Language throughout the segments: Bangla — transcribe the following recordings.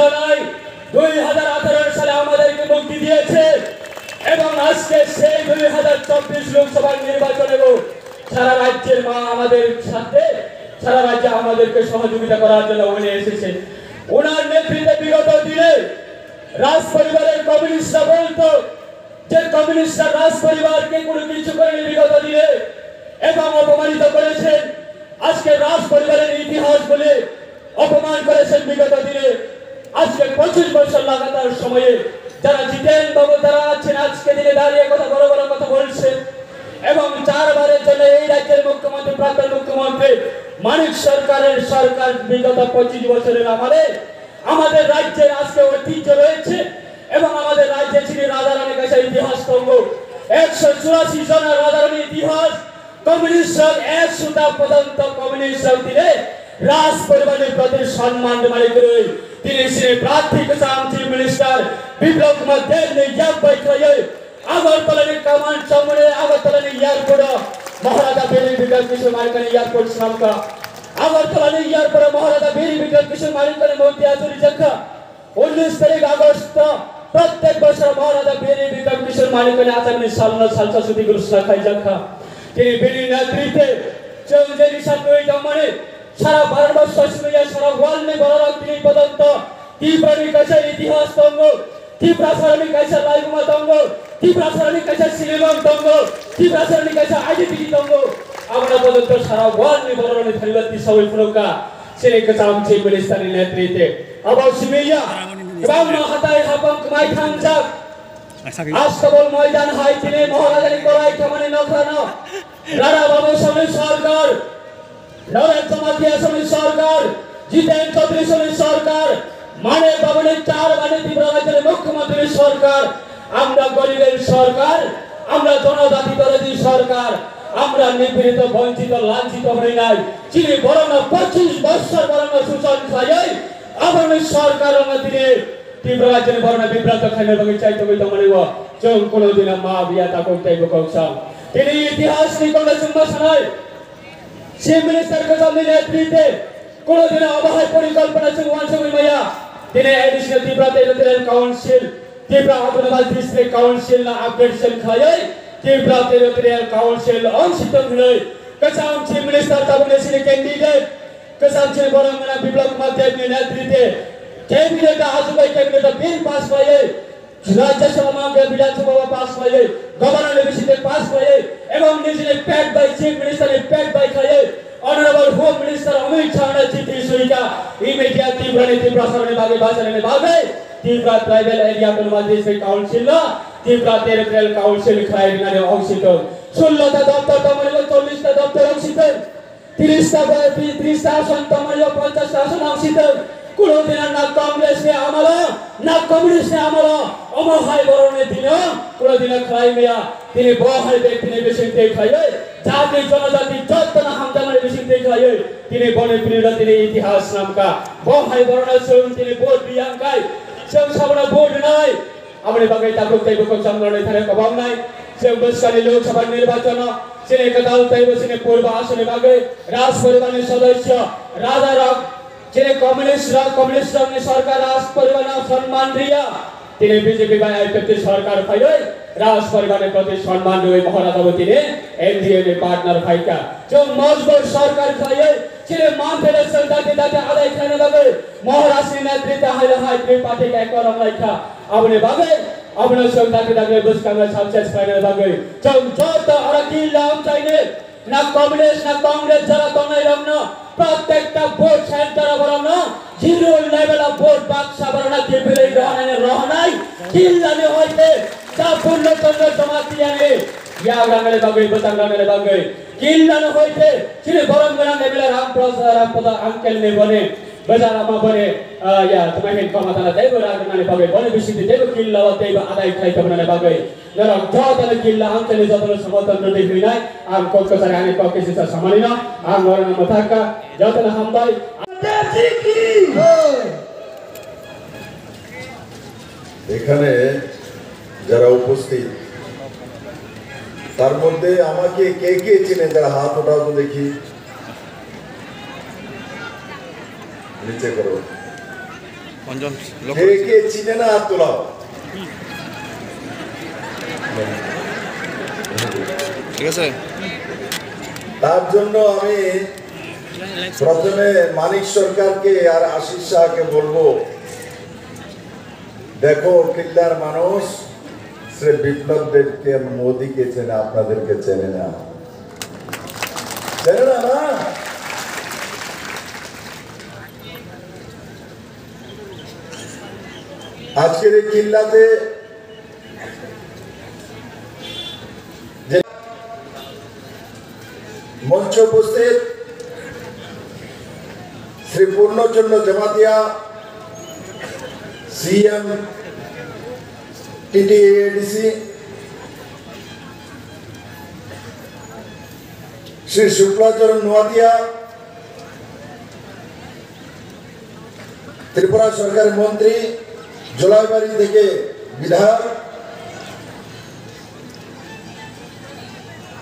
চিন্তা নাই 2018 সালে আমাদেরকে মুক্তি দিয়েছে এবং আজকে সেই 2024 লোকসভা নির্বাচনেও সারা রাজ্যের মা আমাদের সাথে সারা রাজ্যে আমাদেরকে সহযোগিতা করার জন্য উনি এসেছেন। ওনার নেতৃত্বে বিগত দিনে রাজ পরিবারের কমিউনিস্টরা বলতো যে কমিউনিস্টরা রাজ পরিবারকে কোনো কিছু করেনি বিগত দিনে এবং অপমানিত করেছেন। আজকে রাজ পরিবারের ইতিহাস বলে অপমান করেছেন বিগত দিনে। আজকে 25 বছর লাগাতার সময়ে যারা জিতেন বাবু তারা আছেন আজকে দিনে দাঁড়িয়ে কথা বড় বড় কথা বলছেন এবং 4 বারের জন্য এই রাজ্যের মুখ্যমন্ত্রী প্রাক্তন মুখ্যমন্ত্রী মানিক সরকারের সরকার বিগত 25 বছরের আমলে আমাদের রাজ্যের আজকে ঐতিহ্য রয়েছে এবং আমাদের রাজ্যে ছিল রাজারানীর কাছে ইতিহাস স্তম্ভ 184 জনের রাজারানীর ইতিহাস কমিউনিস্ট 100 পর্যন্ত কমিউনিস্ট দিলে রাজ পরিবারের প্রতি সম্মান মালিক রয়ে তিনি ছিলেন প্রার্থী কিষাণ চিফ মিনিস্টার বিপ্লব কুমার দেব ने यह बैठे আগরতলা कमान चौमने আগরতলা एयरपोर्ट महाराजा बेरी विक्रम किशोर मालिक एयरपोर्ट नाम का আগরতলা एयरपोर्ट महाराजा बेरी विक्रम किशोर मालिक मोती आचुरी जखा 19 तारीख अगस्त प्रत्येक वर्ष महाराजा बेरी विक्रम किशोर मालिक आचरण सालना सालसा सुधी घोषणा खाई जखा তিনি বেরি নেতৃত্বে চৌধুরী সাতই দমনে সারা ভারতবর্ষ সময়ে সারা ওয়ার্ল্ডে বড় তিনি পর্যন্ত ত্রিপুরার কাছে ইতিহাস তঙ্গ ত্রিপুরার কাছে লাইগুমা তঙ্গ ত্রিপুরার কাছে সিনেমা তঙ্গ ত্রিপুরার কাছে আইডেন্টিটি তঙ্গ আমরা পর্যন্ত সারা ওয়ার্ল্ডে বড় ধন্যবাদ সবাই পুরকা সেরে কাম চিফ মিনিস্টারের নেতৃত্বে অবশ্যইয়া এবং হাতায় হাবং কমাই থানজাক আজকের ময়দান হাই তিনি মহারাজানি করাই কামানে নখরানো রারা বাবু সামনে সরকার নরেন্দ্র জমাতিয়া সামনে সরকার জিতেন চৌধুরী সামনে সরকার মানে বাবুনের 4 মানে ত্রিপুরা রাজ্যের মুখ্যমন্ত্রী সরকার আমরা গরিবের সরকার আমরা জনজাতি বিরোধী সরকার আমরা নিপীড়িত বঞ্চিত লাঞ্ছিত হই নাই যিনি বরং 25 বছর বরং শোষণ খায় আমাদের সরকার দিনে ত্রিপুরা রাজ্যের বরণ বিভ্রান্ত খাইনে বগে চাইতে হইতো মানিব চৌ কোনদিন মা বিয়া তা করতে বকসাম তিনি ইতিহাস নিকটে সুন্দর শোনায় চিফ মিনিস্টার কাছে নেতৃত্বে কোনদিন অবহায় পরিকল্পনা চুমান সময় মায়া তিনি additional Tripura territorial council Tripura autonomous district council না আপগ্রেডেশন খায় ত্রিপুরা টেরিটোরিয়াল কাউন্সিল অংশিত হলে কাছাম চিফ মিনিস্টার তাবনে সিনে ক্যান্ডিডেট কাছাম চিফ বরং বিপ্লব কুমার দেব নেতৃত্বে कैबिनेट आजुबाई कैबिनेट बिल पास भए राज्यसभा में विधानसभा पास भए गवर्नर लेजिस्लेटिव पास भए एवं निजले paid by chief minister paid by खाए honourable home minister Amit Shah ने चिठी सुइका इमीडिएट तीव्र सरने भागे भाषण में भागे तीव्र tribal area autonomous district council ला तीव्र टेरिटोरियल काउंसिल खाए नारे अंशित 16 टा दफ्तर तमरिलो 40 टा दफ्तर अंशित 30 टा आसन तमरिलो 50 टा आसन अंशित কোনদিন না কংগ্রেসে আমলা না কমিউনিস্টে আমলা অমহাই বরণে দিন কোনদিন ক্রাইমিয়া তিনি বহাই ব্যক্তি বেশি দেখায় জাতি জনজাতি যত না হামদামারে বেশি দেখায় তিনি বনে প্রিয়রা তিনি ইতিহাস নামকা বহাই বরণে শুন তিনি ভোট বিয়াঙ্কাই সব সবনা ভোট নাই আমরে বাগাই তা করতে বক সংগ্রহে থাকে কবাম নাই সব বসকালি লোকসভা নির্বাচন সিনে কদাল তাই বসিনে পূর্ব আসনে বাগে রাজ পরিবারের সদস্য রাজা রাগ जिन्हें कम्युनिस्ट ने सरकार राज परिवार सम्मान दिया তিনি বিজেপি বা আইপিএফ সরকার পাইলে রাজ পরিবারের প্রতি সম্মান রয়ে মহারাজা তিনি এনডিএ এর পার্টনার ভাইকা যে মজবুত সরকার পাইলে ছেলে মানতে সরকারকে দাতে আদায় খানে লাগে মহারাষ্ট্রের নেতৃত্ব হাইলে হাই ত্রিপাঠী একরম লেখা আপনি ভাবে আপনি সরকারকে দাতে বস কাংগ্রেস সাকসেস ফাইনাল ভাবে যত আরকি লাভ চাইলে না কমিউনিস্ট না কংগ্রেস যারা তনাই রমনা প্রত্যেকটা ভোট সেন্টার বরং zero level of vote Baksa বরং কেবলে রহনাই কিল্লানে হইতে তা পূর্ণচন্দ্র জমাতিয়ানে ইয়া গাঙ্গলে বাগে বতাঙ্গলে বাগে কিল্লানে হইতে চিনে বরং বরং লেভেল রামপ্রসাদ আঙ্কেল নে বনে বাজার আমা বনে ইয়া তোমাকে ক্ষমতা দেব রাগনালে বাগে বনে বিশিতি দেব কিল্লা দেব আদায় খাইতে বনে বাগে যারা যতলে কিল্লা আঙ্কেলে যতলে সমতন্ত্র দেখি নাই আর কলকাতার আনে ককেসি সমানি না আর নরনা মথাকা যতলে হামদাই এখানে যারা উপস্থিত তার মধ্যে আমাকে কে কে চিনেন যারা হাত ওঠাও তো দেখি নিচে করো অঞ্জন কে কে চিনে না হাত তোলাও। ঠিক আছে। তার জন্য আমি প্রথমে মানিক সরকারকে আর আশিস শাহকে বলবো, দেখো কিল্লার মানুষ শ্রী বিপ্লব দেবকে মোদীকে চেনে, আপনাদেরকে চেনে না, চেনে না না? আজকের এই কিল্লাতে মঞ্চ উপস্থিত শ্রী পূর্ণচন্দ্র জমাতিয়া সিএম টিটিএডিসি, শ্রী শুক্লাচরণ নোয়াদিয়া ত্রিপুরা সরকারের মন্ত্রী, জলাইবাড়ি থেকে বিধায়ক,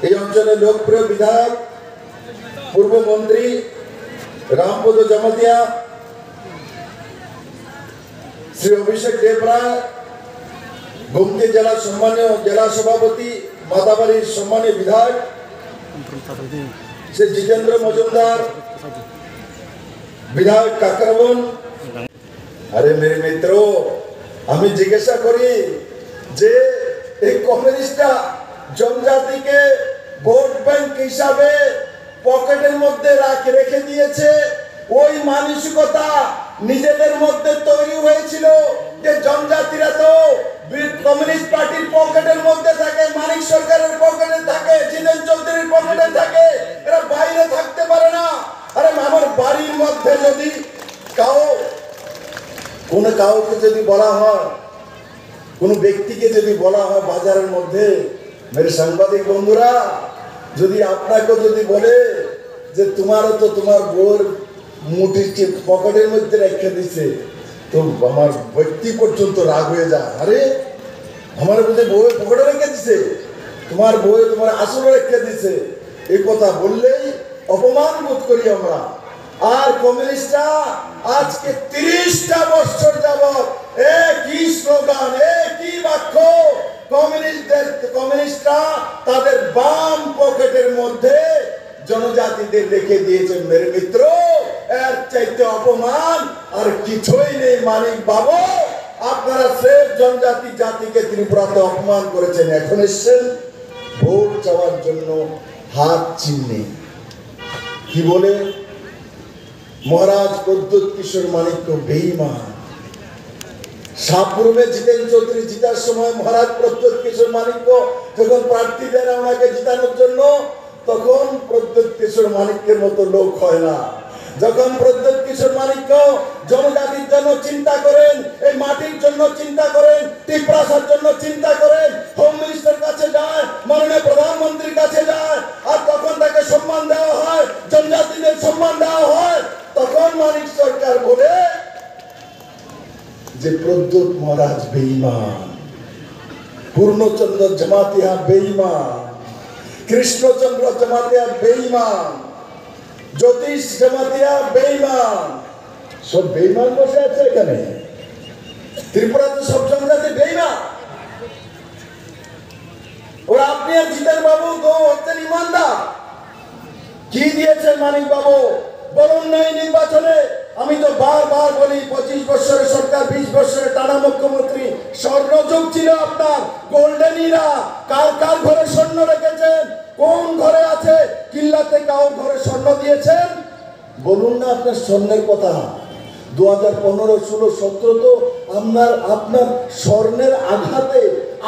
এই অঞ্চলের লোকপ্রিয় বিধায়ক পূর্বমন্ত্রী রামপদ জমাতিয়া, শ্রী অভিষেক দেবরায় গুমতি জেলার সম্মানীয় জেলা সভাপতি, মাতাবাড়ির সম্মানীয় বিধায়ক শ্রী জিতেন্দ্র মজুমদার বিধায়ক কাকরাবন। আরে মেরে মিত্র, আমি জিজ্ঞাসা করি যে এই কমিউনিস্টরা জনজাতিকে ভোট ব্যাংক হিসাবে পকেটের মধ্যে রেখে দিয়েছে। ওই মানসিকতা নিজেদের মধ্যে তৈরি হয়েছিল যে জনজাতিরা তো কমিউনিস্ট পার্টির পকেটের মধ্যে থাকে, মানিক সরকারের পকেটে থাকে, জিতেন চৌধুরীর পকেটে থাকে, এরা বাইরে থাকতে পারে না। আরে আমার বাড়ির মধ্যে যদি কাউকে যদি বলা হয়, কোন ব্যক্তিকে যদি বলা হয় বাজারের মধ্যে, মেরে সাংবাদিক বন্ধুরা, যদি আপনাকে যদি বলে যে তোমারও তো তোমার বউর মুঠির পকেটের মধ্যে রেখে দিছে, তো আমার ব্যক্তি পর্যন্ত রাগ হয়ে যায়। আরে আমার বলতে বউয়ের পকেটে রেখে দিছে, তোমার বউয়ে তোমার আসলে রেখে দিছে, এই কথা বললেই অপমান বোধ করি আমরা। আর কমিউনিস্টরা আজকে 30টা বছর যাবৎ একই স্লোগান, একই বাক্য, কমিউনিস্টরা তাদের বাম পকেটের মধ্যে জনজাতিদের রেখে দিয়েছে। মেরে মিত্র, এর চাইতে অপমান আর কিছুই নেই। মানিক বাবু, আপনারা স্রেফ জনজাতি জাতিকে ত্রিপুরাতে অপমান করেছেন, এখন এসছেন ভোট চাওয়ার জন্য হাত চিহ্নে। কি বলে মহারাজ প্রদ্যুৎ কিশোর মানিক্য বেঈমান। শাহপুরে জিতেন চৌধুরী জিতার সময় মহারাজ প্রদ্যুৎ কিশোর মানিক্য যখন প্রার্থী দেন ওনাকে জিতানোর জন্য, তখন প্রদ্যুৎ কিশোর মানিক্যের মতো লোক হয় না। যখন প্রদ্যুৎ কিশোর মানিক্য জনজাতির জন্য চিন্তা করেন, এই মাটির জন্য চিন্তা করেন, ত্রিপুরার জন্য চিন্তা করেন, হোম মিনিস্টার কাছে যায়, মাননীয় প্রধানমন্ত্রীর কাছে যায়, আর তখন তাকে সম্মান দেওয়া হয়, জনজাতিদের সম্মান দেওয়া হয়, তখন মানিক সরকার বলে যে প্রদ্যুৎ মহারাজ বেঈমান, পূর্ণচন্দ্র জমাতিয়া বেঈমান, কৃষ্ণচন্দ্র জমাতিয়া বেঈমান, জ্যোতিষ জমাতিয়া বেঈমান, সব বেঈমান বসে আছে এখানে। ত্রিপুরাতে সব জনজাতি বেঈমান। ওরা আপনি আর জিতেন বাবু তো হচ্ছেন ইমানদার। কি দিয়েছেন মানিক বাবু বলুন না এই নির্বাচনে? আমি তো বারবার বলি, 25 বছরের সরকার, 20 বছরের টানা মুখ্যমন্ত্রী, স্বর্ণযুগ ছিল আপনার, গোল্ডেন ইরা। কার কার ঘরে স্বর্ণ রেখেছেন? কোন ঘরে আছে? কিল্লাতে কার ঘরে স্বর্ণ দিয়েছেন? বলুন না আপনার স্বর্ণের কথা। 2015, 16, 17 তো আপনার স্বর্ণের আঘাতে,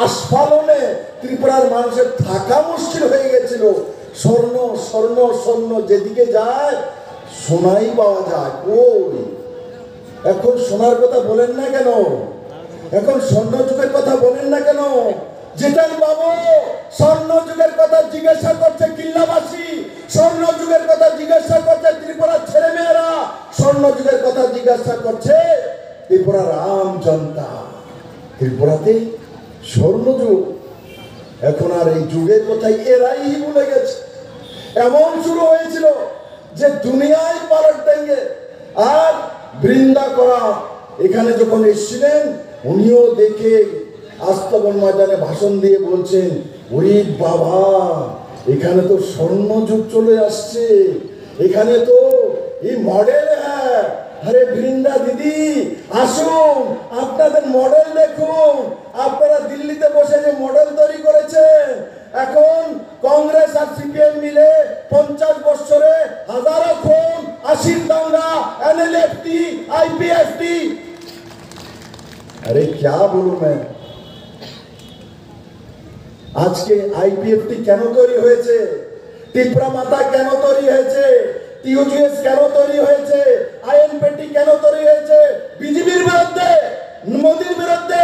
আস্ফালনে ত্রিপুরার মানুষের থাকা মুশকিল হয়ে গেছিল। স্বর্ণ স্বর্ণ স্বর্ণ, যেদিকে যায় সোনাই পাওয়া যায়। কই এখন সোনার কথা বলেন না কেন? এখন স্বর্ণ যুগের কথা বলেন না কেন? জিতেন বাবু স্বর্ণ যুগের কথা জিজ্ঞাসা করছে কিল্লাবাসী, স্বর্ণ যুগের কথা জিজ্ঞাসা করছে ত্রিপুরার ছেলেমেয়েরা, স্বর্ণ যুগের কথা জিজ্ঞাসা করছে ত্রিপুরার আম জনতা। ত্রিপুরাতে স্বর্ণযুগ, এখন আর এই যুগের কথাই এরাই ভুলে গেছে। এমন শুরু হয়েছিল যে দুনিয়ায় পালট দেঙ্গে আর বৃন্দা করা এখানে যখন এসেছিলেন উনিও দেখে আস্তাবল ময়দানে ভাষণ দিয়ে বলছেন, ওরে বাবা, এখানে তো স্বর্ণ যুগ চলে আসছে, এখানে তো এই মডেল। হ্যাঁ, আরে বৃন্দা দিদি, আসুন আপনাদের মডেল দেখুন। আপনারা দিল্লিতে বসে যে মডেল তৈরি করেছেন, এখন কংগ্রেস আর সিপিএম মিলে 50 বছরে হাজারো খুন, 80 দাঙ্গা, এনএলএফটি, আইপিএফটি। अरे क्या बोलूं मैं, আজকে আইপিএফটি কেন তৈরি হয়েছে, টিপরা মাতা কেন তৈরি হয়েছে, টিওজিএস কেন তৈরি হয়েছে, আইএনপিটি কেন তৈরি হয়েছে? বিজেপির বিরুদ্ধে, মোদির বিরুদ্ধে।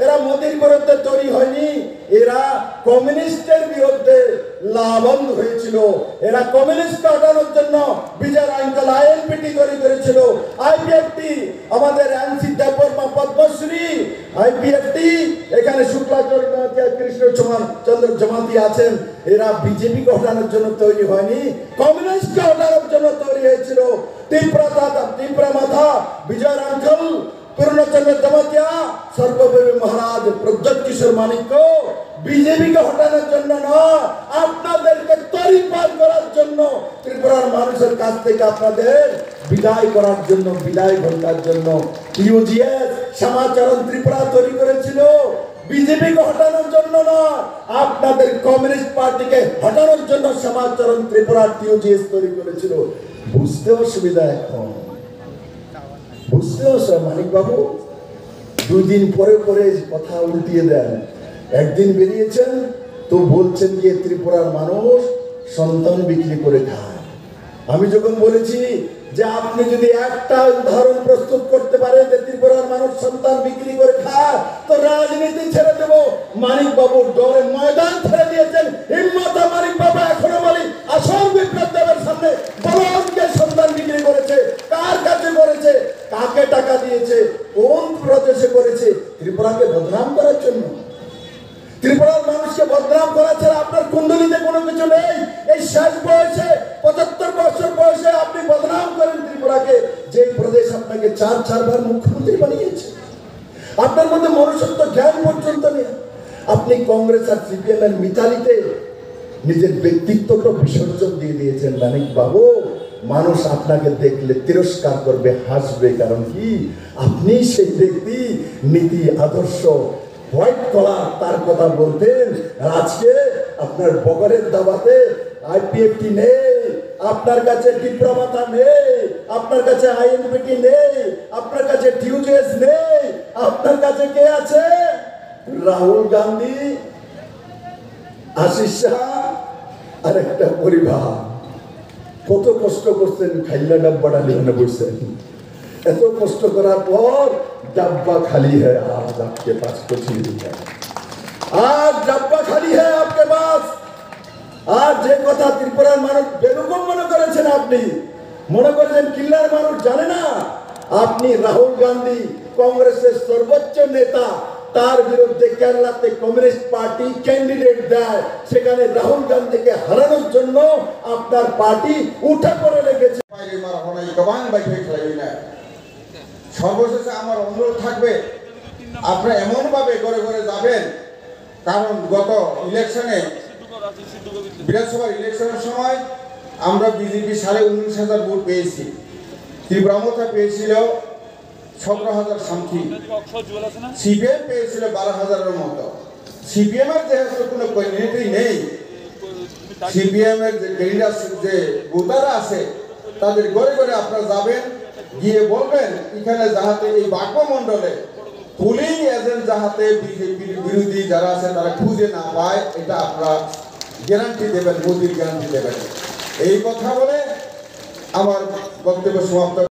এরা মোদির বিরুদ্ধে তৈরি হয়নি, এরা কমিউনিস্টের বিরুদ্ধে লাভবান হয়েছিল। এরা কমিউনিস্ট হটানোর জন্য বিজয় আঙ্কেল আইএনপিটি তৈরি করেছিল। আইপিএফটি আমাদের এনসি দেববর্মা পদ্মশ্রী আইপিএফটি, এখানে শুক্লাচার্য কৃষ্ণ চন্দ্র জমাতি আছেন। এরা বিজেপি হটানোর জন্য তৈরি হয়নি, কমিউনিস্ট হটানোর জন্য তৈরি হয়েছিল। তীব্রা মাথা বিজয় আঙ্কেল, पूर्णचंद्र जमातिया, सर्वभौम महाराज प्रज्वल किशोर मानिक বিজেপিকে হটানোর জন্য না, আপনাদেরকে তরিপার করার জন্য, ত্রিপুরার মানুষের কাছ থেকে আপনাদের বিদায় করার জন্য, বিদায় ঘটার জন্য টিওজিএস সমাচরণ ত্রিপুরা তৈরি করেছিল। বিজেপিকে হটানোর জন্য না, আপনাদের কমিউনিস্ট পার্টিকে হটানোর জন্য সমাচরণ ত্রিপুরা টিওজিএস তৈরি করেছিল। বুঝতে অসুবিধা এখন, বুঝতে অসুবিধা। মানিক বাবু 2 দিন পরে পরে কথা উল্টিয়ে দেন। একদিন বেরিয়েছেন তো বলছেন যে ত্রিপুরার মানুষ সন্তান বিক্রি করে খায়। আমি যখন বলেছি যে আপনি যদি একটা উদাহরণ প্রস্তুত করতে পারেন যে ত্রিপুরার মানুষ সন্তান বিক্রি করে খায়, তো রাজনীতি ছেড়ে দেব। মানিক বাবু ডরে ময়দান ছেড়ে দিয়েছেন। হিম্মত মানিক বাবা এখনো বলি, আসল বিপ্লব দেবের সামনে বলুন কে সন্তান বিক্রি করেছে, কার কাছে করেছে, কাকে টাকা দিয়েছে, কোন প্রদেশে করেছে? ত্রিপুরাকে বদনাম করার জন্য, ত্রিপুরার মানুষকে বদনাম করা ছাড়া আপনার কুণ্ডলিতে কোনো কিছু নেই। এই শেষ বয়সে 75 বছর বয়সে আপনি বদনাম করেন ত্রিপুরাকে, যে প্রদেশ আপনাকে 4 বার মুখ্যমন্ত্রী বানিয়েছে। আপনার মধ্যে মনুষ্যত্ব জ্ঞান পর্যন্ত নেই। আপনি কংগ্রেস আর সিপিএম এর মিতালিতে নিজের ব্যক্তিত্বটা বিসর্জন দিয়ে দিয়েছেন। মানিক বাবু, মানুষ আপনাকে দেখলে তিরস্কার করবে, হাসবে। কারণ কি, আপনি সেই ব্যক্তি, নীতি আদর্শ হোয়াইট কলার তার কথা বলতেন। আজকে আপনার বগরের দাবাতে আইপিএফটি নেই, আপনার কাছে টিপরা মাথা নেই, আপনার কাছে আইএনপিটি নেই, আপনার কাছে টিউজেস নেই। আপনার কাছে কে আছে? রাহুল গান্ধী, আশিস শাহ আর একটা পরিবার। কত কষ্ট করছেন, খাইলা ডাব্বাটা নিয়ে বসছেন। এত কষ্ট করার পর डब्बा खाली है, आज आपके पास कुछ नहीं है। आज डब्बा खाली है आपके पास। आज যে কথা ত্রিপুরার মানুষ বেদুকম মনে করেছেন, আপনি মনে করেছেন কিল্লার মানুষ জানে না। আপনি রাহুল গান্ধী কংগ্রেসের সর্বোচ্চ নেতা, তার বিরুদ্ধে কেরালাতে কমিউনিস্ট পার্টি ক্যান্ডিডেট দেয়, সেখানে রাহুল গান্ধীকে হারানোর জন্য আপনার পার্টি উঠে পড়ে লেগেছে। সর্বশেষে আমার অনুরোধ থাকবে, আপনারা এমনভাবে ঘরে ঘরে যাবেন, কারণ গত ইলেকশনে, বিধানসভার ইলেকশনের সময় আমরা বিজেপি 19,500 ভোট পেয়েছি, ত্রিপুরা পেয়েছিল 17,000 সামথিং, সিপিএম পেয়েছিল 12,000-এর মতো। সিপিএম এর যেহেতু কোনো ক্যান্ডিডেটই নেই, সিপিএম এর যে ক্যান্ডিডেট, যে ভোটাররা আছে, তাদের ঘরে ঘরে আপনারা যাবেন, গিয়ে বলবেন এখানে যাহাতে এই বাক্যমণ্ডলে পুলিং এজেন্ট যাহাতে বিজেপির বিরোধী যারা আছে তারা খুঁজে না পায়, এটা আপনারা গ্যারান্টি দেবেন, মোদির গ্যারান্টি দেবেন। এই কথা বলে আমার বক্তব্য সমাপ্ত।